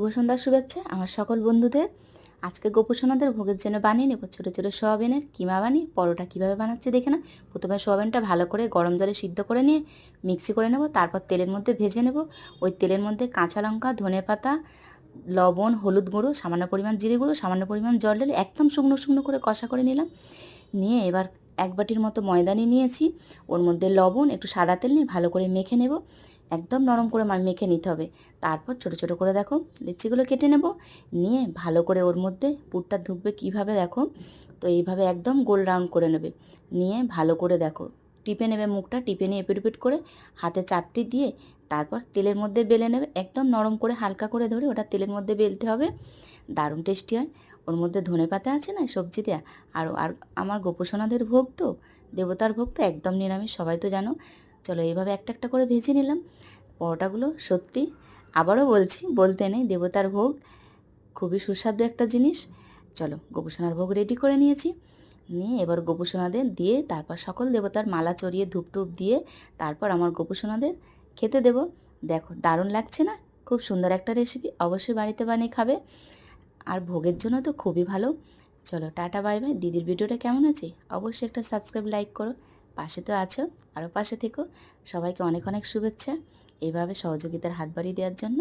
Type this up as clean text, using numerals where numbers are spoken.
শুভ সন্ধ্যার শুভেচ্ছা আমার সকল বন্ধুদের। আজকে গোপুসোনাদের ভোগের জন্য বানিয়ে নেব ছোটো ছোটো সোয়াবিনের কিমা বানিয়ে পরোটা। কীভাবে বানাচ্ছি দেখে না। প্রথমে সোয়াবিনটা ভালো করে গরম জলে সিদ্ধ করে নিয়ে মিক্সি করে নেব, তারপর তেলের মধ্যে ভেজে নেব। ওই তেলের মধ্যে কাঁচা লঙ্কা, ধনেপাতা, লবণ, হলুদ গুঁড়ো, সামান্য পরিমাণ জিরে গুঁড়ো, সামান্য পরিমাণ জল ঢেলে একদম শুকনো শুকনো করে কষা করে নিলাম। নিয়ে এবার এক বাটির মতো ময়দা নিয়েছি, ওর মধ্যে লবণ, একটু সাদা তেল নিয়ে ভালো করে মেখে নেব। একদম নরম করে মেখে নিতে হবে। তারপর ছোটো ছোটো করে দেখো লিচিগুলো কেটে নেব। নিয়ে ভালো করে ওর মধ্যে পুরটা ঢুকবে কীভাবে দেখো, তো এইভাবে একদম গোল রাউন্ড করে নেবে। নিয়ে ভালো করে দেখো টিপে নেবে, মুখটা টিপে নিয়ে এপিট ওপিট করে হাতে চাপটি দিয়ে তারপর তেলের মধ্যে বেলে নেবে। একদম নরম করে হালকা করে ধরে ওটা তেলের মধ্যে বেলতে হবে। দারুণ টেস্টি হয়। ওর মধ্যে ধনেপাতা আছে না সবজি দেওয়া। আর আমার গোপুসোনাদের ভোগ তো, দেবতার ভোগ তো একদম নিরামিষ, সবাই তো জানো। চলো এইভাবে একটা একটা করে ভেজে নিলাম পরোটাগুলো। সত্যি আবারও বলছি, বলতে নেই, দেবতার ভোগ খুবই সুস্বাদু একটা জিনিস। চলো গোপুসোনার ভোগ রেডি করে নিয়েছি। নিয়ে এবার গোপুসোনাদের দিয়ে তারপর সকল দেবতার মালা চড়িয়ে ধূপ টুপ দিয়ে তারপর আমার গোপুসোনাদের খেতে দেব। দেখো দারুণ লাগছে না? খুব সুন্দর একটা রেসিপি, অবশ্যই বাড়িতে বানিয়ে খাবে। আর ভোগের জন্য তো খুবই ভালো। চলো টাটা বাই বাই। দিদির ভিডিওটা কেমন আছে অবশ্যই একটা সাবস্ক্রাইব লাইক করো। পাশে তো আছো, আরও পাশে থেকো। সবাইকে অনেক অনেক শুভেচ্ছা এইভাবে সহযোগিতার হাত বাড়িয়ে দেওয়ার জন্য।